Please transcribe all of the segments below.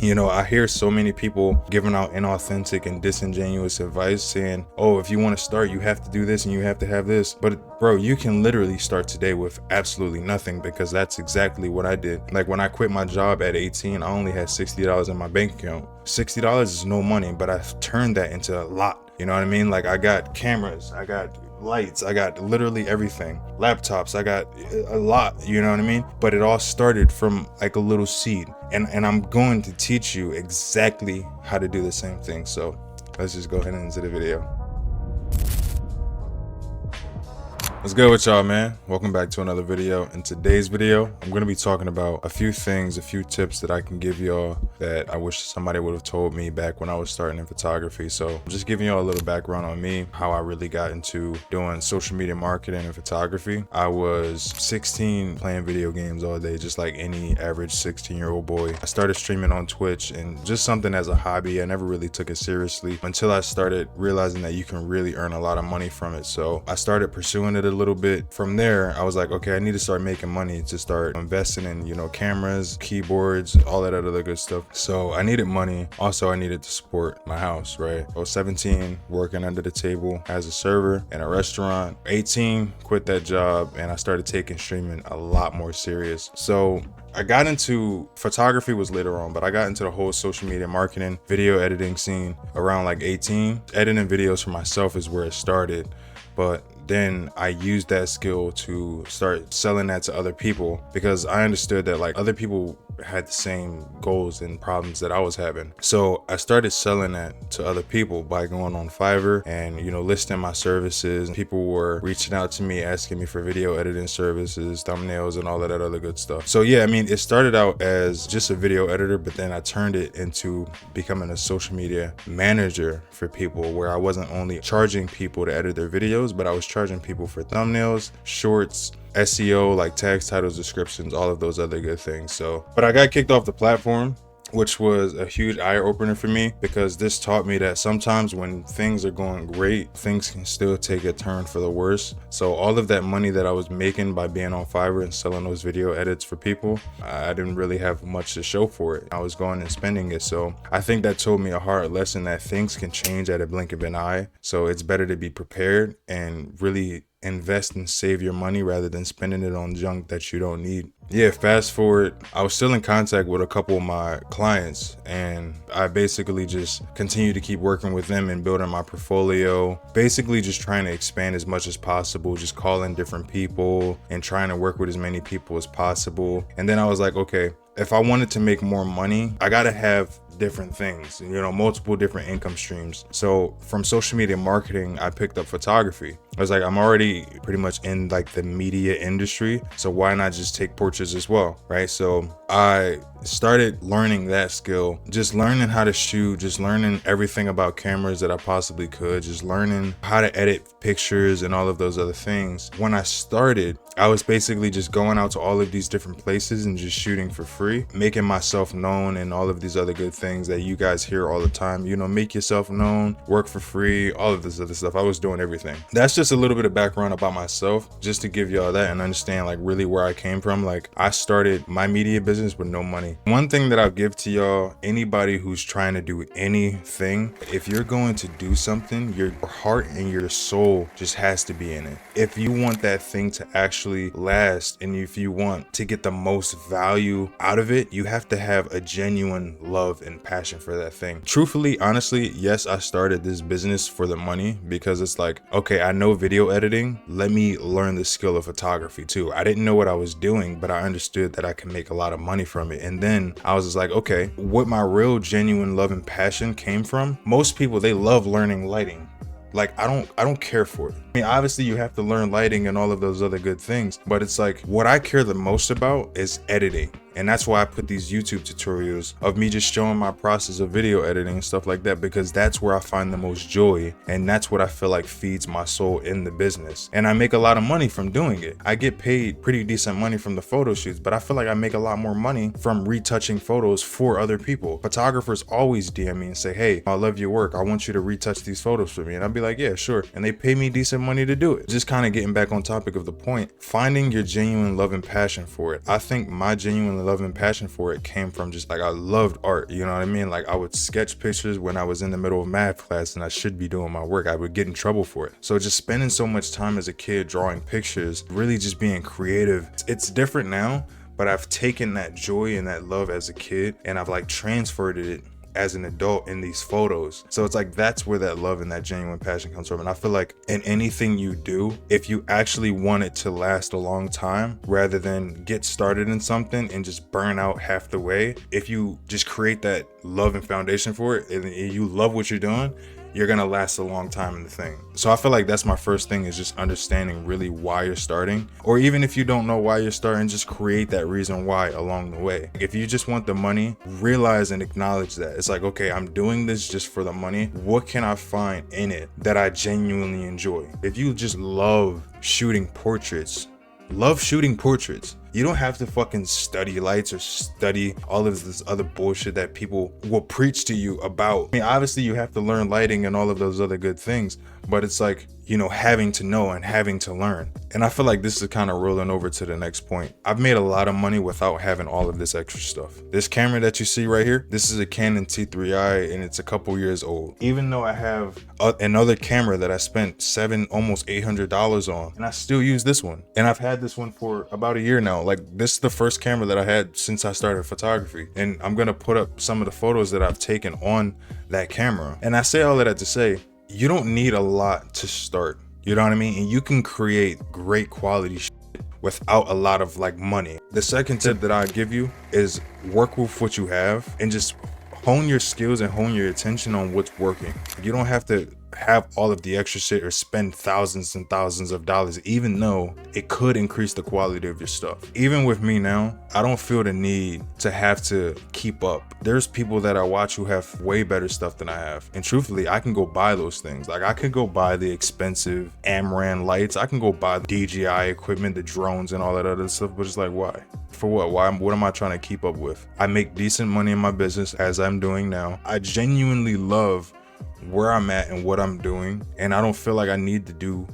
You know, I hear so many people giving out inauthentic and disingenuous advice saying, oh, if you want to start, you have to do this and you have to have this. But bro, you can literally start today with absolutely nothing, because that's exactly what I did. Like when I quit my job at 18, I only had $60 in my bank account. $60 is no money, but I've turned that into a lot. You know what I mean? Like I got cameras, I got lights, I got literally everything, laptops, I got a lot, you know what I mean? But it all started from like a little seed, and I'm going to teach you exactly how to do the same thing. So let's just go ahead and into the video. What's good with y'all, man? Welcome back to another video. In today's video, I'm going to be talking about a few things, a few tips that I can give y'all that I wish somebody would have told me back when I was starting in photography. So I'm just giving y'all a little background on me, how I really got into doing social media marketing and photography. I was 16 playing video games all day, just like any average 16-year-old boy. I started streaming on Twitch and just something as a hobby. I never really took it seriously until I started realizing that you can really earn a lot of money from it. So I started pursuing it a little bit. From there, I was like, okay, I need to start making money to start investing in, you know, cameras, keyboards, all that other good stuff. So I needed money. Also, I needed to support my house, right? I was 17, working under the table as a server in a restaurant. 18, quit that job, and I started taking streaming a lot more serious. So I got into photography was later on, but I got into the whole social media marketing, video editing scene around like 18. Editing videos for myself is where it started. But then I used that skill to start selling that to other people, because I understood that like other people had the same goals and problems that I was having. So I started selling that to other people by going on Fiverr and, you know, listing my services. People were reaching out to me, asking me for video editing services, thumbnails, and all of that other good stuff. So yeah, I mean, it started out as just a video editor, but then I turned it into becoming a social media manager for people, where I wasn't only charging people to edit their videos, but I was charging people for thumbnails, shorts, SEO, like tags, titles, descriptions, all of those other good things. So, but I got kicked off the platform, which was a huge eye opener for me, because this taught me that sometimes when things are going great, things can still take a turn for the worse. So all of that money that I was making by being on Fiverr and selling those video edits for people, I didn't really have much to show for it. I was going and spending it. So I think that told me a hard lesson, that things can change at a blink of an eye. So it's better to be prepared and really invest and save your money rather than spending it on junk that you don't need. Yeah, fast forward, I was still in contact with a couple of my clients, and I basically just continued to keep working with them and building my portfolio, basically just trying to expand as much as possible, just calling different people and trying to work with as many people as possible. And then I was like, okay, if I wanted to make more money, I gotta have different things, you know, multiple different income streams. So from social media marketing, I picked up photography. I was like, I'm already pretty much in like the media industry, so why not just take portraits as well, right? So I started learning that skill, just learning how to shoot, just learning everything about cameras that I possibly could, just learning how to edit pictures and all of those other things. When I started, I was basically just going out to all of these different places and just shooting for free, making myself known and all of these other good things that you guys hear all the time, you know, make yourself known, work for free, all of this other stuff. I was doing everything. That's just a little bit of background about myself, just to give y'all that and understand like really where I came from. Like I started my media business with no money. One thing that I'll give to y'all, anybody who's trying to do anything, if you're going to do something, your heart and your soul just has to be in it. If you want that thing to actually last, and if you want to get the most value out of it, you have to have a genuine love and passion for that thing. Truthfully, honestly, yes, I started this business for the money, because it's like, okay, I know video editing, let me learn the skill of photography too. I didn't know what I was doing, but I understood that I can make a lot of money from it. And then I was just like, okay, what my real genuine love and passion came from, most people, they love learning lighting. Like I don't care for it. I mean, obviously you have to learn lighting and all of those other good things, but it's like what I care the most about is editing. And that's why I put these YouTube tutorials of me just showing my process of video editing and stuff like that, because that's where I find the most joy. And that's what I feel like feeds my soul in the business. And I make a lot of money from doing it. I get paid pretty decent money from the photo shoots, but I feel like I make a lot more money from retouching photos for other people. Photographers always DM me and say, hey, I love your work, I want you to retouch these photos for me. And I'll be like, yeah, sure. And they pay me decent money to do it. Just kind of getting back on topic of the point, finding your genuine love and passion for it. I think my genuine love and passion for it came from just like, I loved art, you know what I mean? Like I would sketch pictures when I was in the middle of math class and I should be doing my work. I would get in trouble for it. So just spending so much time as a kid drawing pictures, really just being creative. It's different now, but I've taken that joy and that love as a kid and I've like transferred it as an adult in these photos. So it's like, that's where that love and that genuine passion comes from. And I feel like in anything you do, if you actually want it to last a long time, rather than get started in something and just burn out half the way, if you just create that love and foundation for it and you love what you're doing, you're gonna last a long time in the thing. So I feel like that's my first thing, is just understanding really why you're starting. Or even if you don't know why you're starting, just create that reason why along the way. If you just want the money, realize and acknowledge that. It's like, okay, I'm doing this just for the money. What can I find in it that I genuinely enjoy? If you just love shooting portraits, you don't have to fucking study lights or study all of this other bullshit that people will preach to you about. I mean, obviously you have to learn lighting and all of those other good things, but it's like, you know, having to know and having to learn. And I feel like this is kind of rolling over to the next point. I've made a lot of money without having all of this extra stuff. This camera that you see right here, this is a Canon T3i and it's a couple years old. Even though I have another camera that I spent almost $800 on, and I still use this one. And I've had this one for about a year now. Like, this is the first camera that I had since I started photography. And I'm gonna put up some of the photos that I've taken on that camera. And I say all of that to say, you don't need a lot to start, you know what I mean? And you can create great quality shit without a lot of like money. The second tip that I give you is work with what you have and just hone your skills and hone your attention on what's working. You don't have to have all of the extra shit or spend thousands and thousands of dollars, even though it could increase the quality of your stuff. Even with me now, I don't feel the need to have to keep up. There's people that I watch who have way better stuff than I have. And truthfully, I can go buy those things. Like, I could go buy the expensive Amran lights. I can go buy the DJI equipment, the drones and all that other stuff, but it's like, why? For what? Why? What am I trying to keep up with? I make decent money in my business, as I'm doing now. I genuinely love where I'm at and what I'm doing, and I don't feel like I need to do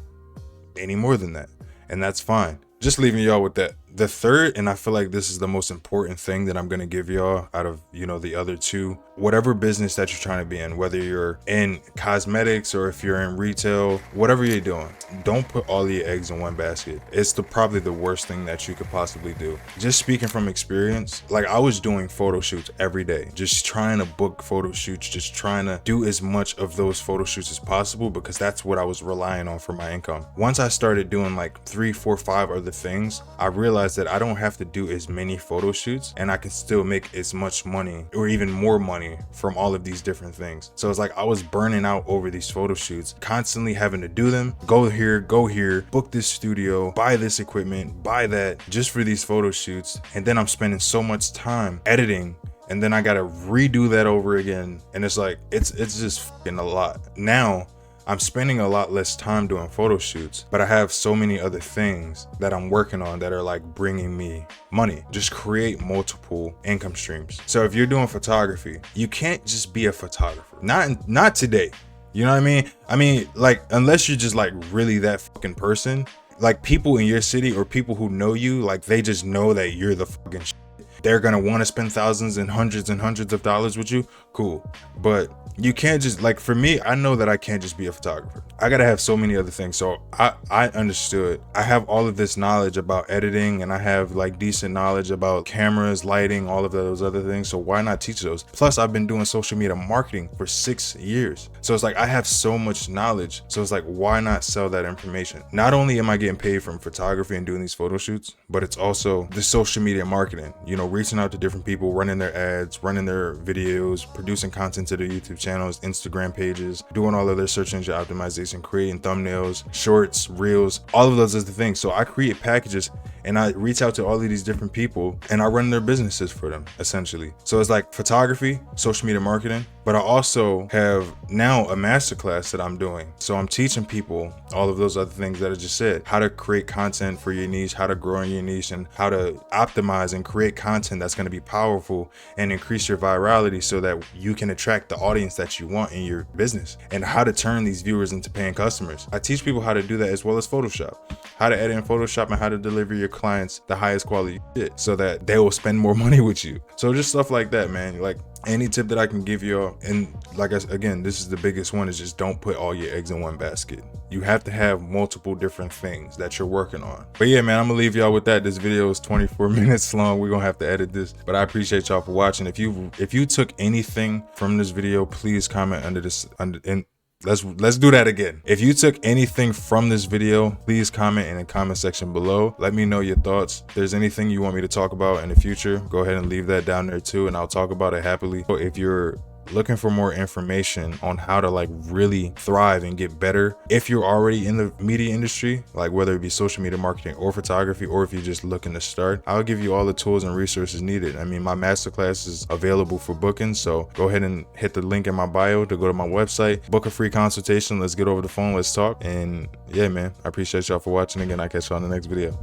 any more than that, and that's fine. Just leaving y'all with that. The third, and I feel like this is the most important thing that I'm gonna give y'all out of, you know, the other two, whatever business that you're trying to be in, whether you're in cosmetics or if you're in retail, whatever you're doing, don't put all your eggs in one basket. It's probably the worst thing that you could possibly do. Just speaking from experience, like, I was doing photo shoots every day, just trying to book photo shoots, just trying to do as much of those photo shoots as possible, because that's what I was relying on for my income. Once I started doing like 3, 4, 5 other things, I realized that I don't have to do as many photo shoots and I can still make as much money or even more money from all of these different things. So it's like I was burning out over these photo shoots, constantly having to do them, go here, book this studio, buy this equipment, buy that, just for these photo shoots. And then I'm spending so much time editing, and then I gotta redo that over again. And it's like, it's just fucking a lot. Now I'm spending a lot less time doing photo shoots, but I have so many other things that I'm working on that are like bringing me money. Just create multiple income streams. So if you're doing photography, you can't just be a photographer. Not today. You know what I mean? I mean, like, unless you're just like really that fucking person, like people in your city or people who know you, like they just know that you're the fucking shit. They're gonna want to spend thousands and hundreds of dollars with you. Cool. But you can't just, like, for me, I know that I can't just be a photographer. I gotta have so many other things. So I understood. I have all of this knowledge about editing, and I have like decent knowledge about cameras, lighting, all of those other things. So why not teach those? Plus, I've been doing social media marketing for 6 years. So it's like I have so much knowledge. So it's like, why not sell that information? Not only am I getting paid from photography and doing these photo shoots, but it's also the social media marketing, you know, reaching out to different people, running their ads, running their videos, producing content to their YouTube channels, Instagram pages, doing all of their search engine optimization, creating thumbnails, shorts, reels, all of those other things. So I create packages and I reach out to all of these different people and I run their businesses for them, essentially. So it's like photography, social media marketing, But I also have now a masterclass that I'm doing. So I'm teaching people all of those other things that I just said, how to create content for your niche, how to grow in your niche, and how to optimize and create content that's going to be powerful and increase your virality so that you can attract the audience that you want in your business, and how to turn these viewers into paying customers. I teach people how to do that, as well as Photoshop, how to edit in Photoshop, and how to deliver your clients the highest quality shit so that they will spend more money with you. So just stuff like that, man. Like, any tip that I can give you, and like again, this is the biggest one, is just don't put all your eggs in one basket. You have to have multiple different things that you're working on. But yeah, man, I'm gonna leave y'all with that. This video is 24 minutes long. We're gonna have to edit this, but I appreciate y'all for watching. If you took anything from this video, please comment under this, let's do that again. If you took anything from this video, please comment in the comment section below. Let me know your thoughts. If there's anything you want me to talk about in the future, go ahead and leave that down there too, and I'll talk about it happily. So if you're looking for more information on how to like really thrive and get better, if you're already in the media industry, like whether it be social media marketing or photography, or if you're just looking to start, I'll give you all the tools and resources needed. I mean, my masterclass is available for booking, so go ahead and hit the link in my bio to go to my website, book a free consultation. Let's get over the phone, let's talk. And yeah, man, I appreciate y'all for watching. Again, I'll catch y'all in the next video.